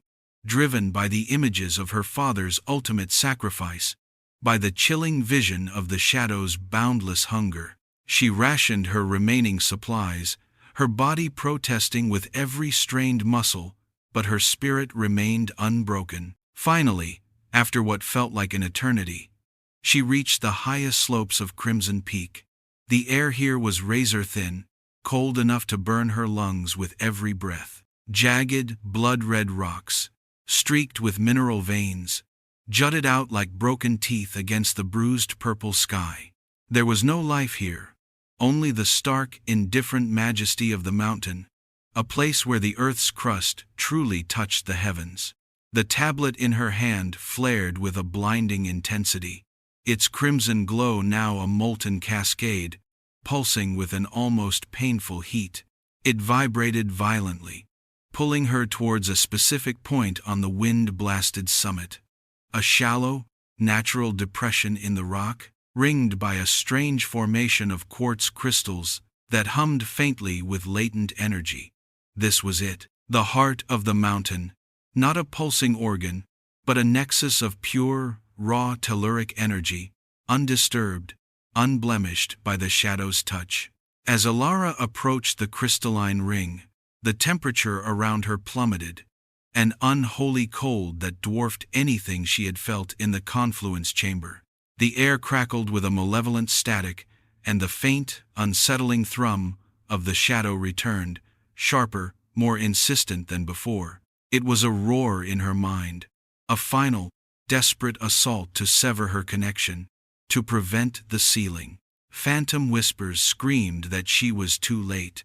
driven by the images of her father's ultimate sacrifice, by the chilling vision of the shadow's boundless hunger. She rationed her remaining supplies, her body protesting with every strained muscle, but her spirit remained unbroken. Finally, after what felt like an eternity, she reached the highest slopes of Crimson Peak. The air here was razor-thin, cold enough to burn her lungs with every breath. Jagged, blood-red rocks, streaked with mineral veins, jutted out like broken teeth against the bruised purple sky. There was no life here, only the stark, indifferent majesty of the mountain, a place where the earth's crust truly touched the heavens. The tablet in her hand flared with a blinding intensity, its crimson glow now a molten cascade, pulsing with an almost painful heat. It vibrated violently, pulling her towards a specific point on the wind-blasted summit. A shallow, natural depression in the rock, ringed by a strange formation of quartz crystals that hummed faintly with latent energy. This was it, the heart of the mountain, not a pulsing organ, but a nexus of pure, raw telluric energy, undisturbed, unblemished by the shadow's touch. As Alara approached the crystalline ring, the temperature around her plummeted, an unholy cold that dwarfed anything she had felt in the confluence chamber. The air crackled with a malevolent static, and the faint, unsettling thrum of the shadow returned, sharper, more insistent than before. It was a roar in her mind, a final, desperate assault to sever her connection, to prevent the sealing. Phantom whispers screamed that she was too late,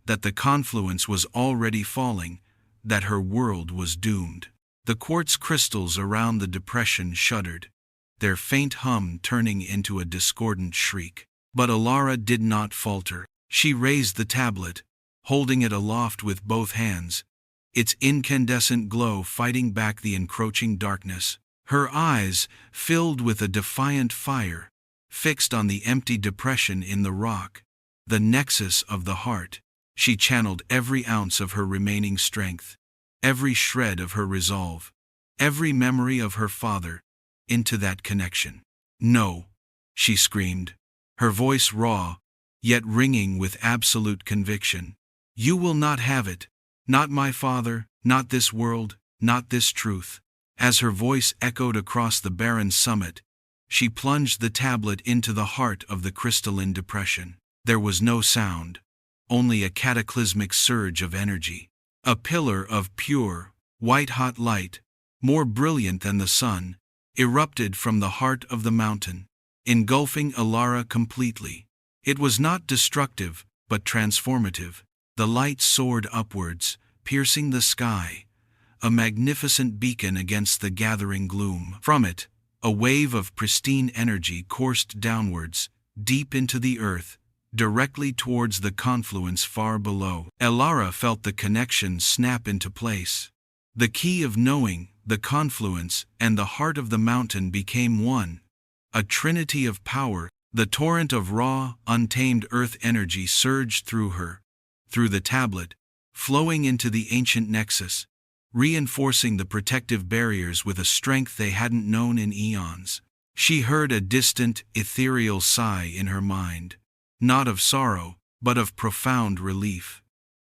that the confluence was already falling, that her world was doomed. The quartz crystals around the depression shuddered, their faint hum turning into a discordant shriek. But Alara did not falter. She raised the tablet, holding it aloft with both hands, its incandescent glow fighting back the encroaching darkness. Her eyes, filled with a defiant fire, fixed on the empty depression in the rock, the nexus of the heart. She channeled every ounce of her remaining strength, every shred of her resolve, every memory of her father, into that connection. "No," she screamed, her voice raw, yet ringing with absolute conviction. "You will not have it, not my father, not this world, not this truth." As her voice echoed across the barren summit, she plunged the tablet into the heart of the crystalline depression. There was no sound, only a cataclysmic surge of energy. A pillar of pure, white-hot light, more brilliant than the sun, erupted from the heart of the mountain, engulfing Alara completely. It was not destructive, but transformative. The light soared upwards, piercing the sky, a magnificent beacon against the gathering gloom. From it, a wave of pristine energy coursed downwards, deep into the earth, directly towards the confluence far below. Alara felt the connection snap into place. The key of knowing, the confluence, and the heart of the mountain became one, a trinity of power. The torrent of raw, untamed earth energy surged through her, through the tablet, flowing into the ancient nexus, reinforcing the protective barriers with a strength they hadn't known in eons. She heard a distant, ethereal sigh in her mind, not of sorrow, but of profound relief.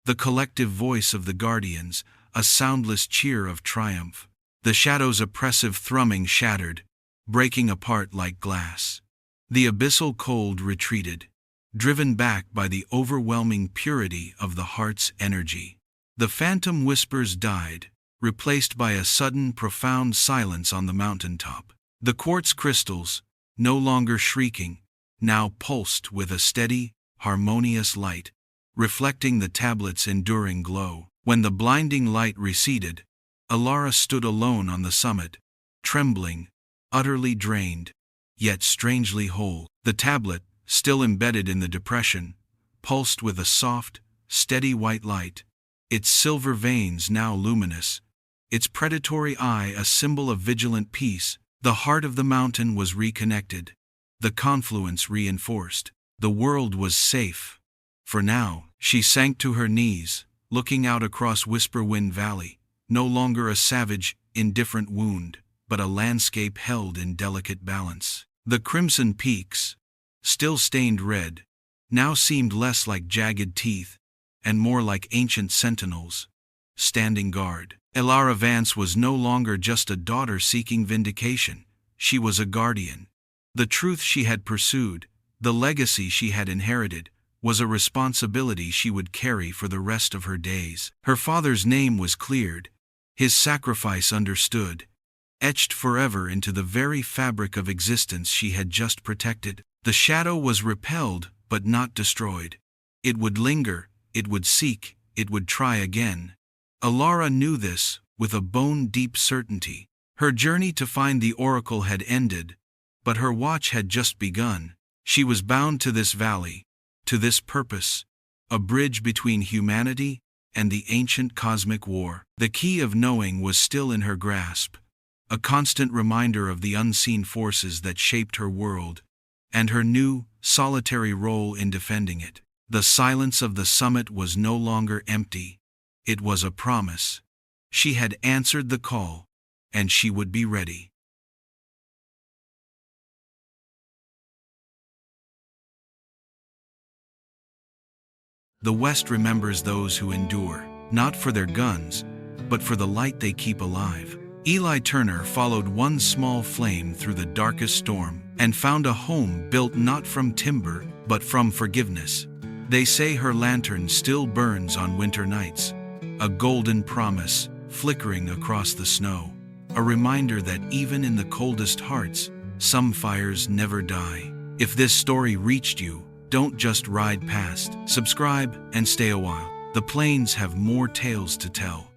The collective voice of the guardians, a soundless cheer of triumph. The shadow's oppressive thrumming shattered, breaking apart like glass. The abyssal cold retreated, driven back by the overwhelming purity of the heart's energy. The phantom whispers died, replaced by a sudden profound silence on the mountaintop. The quartz crystals, no longer shrieking, now pulsed with a steady, harmonious light, reflecting the tablet's enduring glow. When the blinding light receded, Alara stood alone on the summit, trembling, utterly drained, yet strangely whole. The tablet, still embedded in the depression, pulsed with a soft, steady white light, its silver veins now luminous, its predatory eye a symbol of vigilant peace. The heart of the mountain was reconnected, the confluence reinforced. The world was safe. For now, she sank to her knees, looking out across Whisperwind Valley, no longer a savage, indifferent wound, but a landscape held in delicate balance. The crimson peaks, still stained red, now seemed less like jagged teeth, and more like ancient sentinels, standing guard. Alara Vance was no longer just a daughter seeking vindication, she was a guardian. The truth she had pursued, the legacy she had inherited, was a responsibility she would carry for the rest of her days. Her father's name was cleared, his sacrifice understood, etched forever into the very fabric of existence she had just protected. The shadow was repelled, but not destroyed. It would linger, it would seek, it would try again. Alara knew this, with a bone-deep certainty. Her journey to find the oracle had ended, but her watch had just begun. She was bound to this valley, to this purpose, a bridge between humanity and the ancient cosmic war. The key of knowing was still in her grasp, a constant reminder of the unseen forces that shaped her world, and her new, solitary role in defending it. The silence of the summit was no longer empty. It was a promise. She had answered the call, and she would be ready. The West remembers those who endure, not for their guns, but for the light they keep alive. Eli Turner followed one small flame through the darkest storm and found a home built not from timber, but from forgiveness. They say her lantern still burns on winter nights, a golden promise flickering across the snow, a reminder that even in the coldest hearts, some fires never die. If this story reached you, don't just ride past. Subscribe and stay a while. The plains have more tales to tell.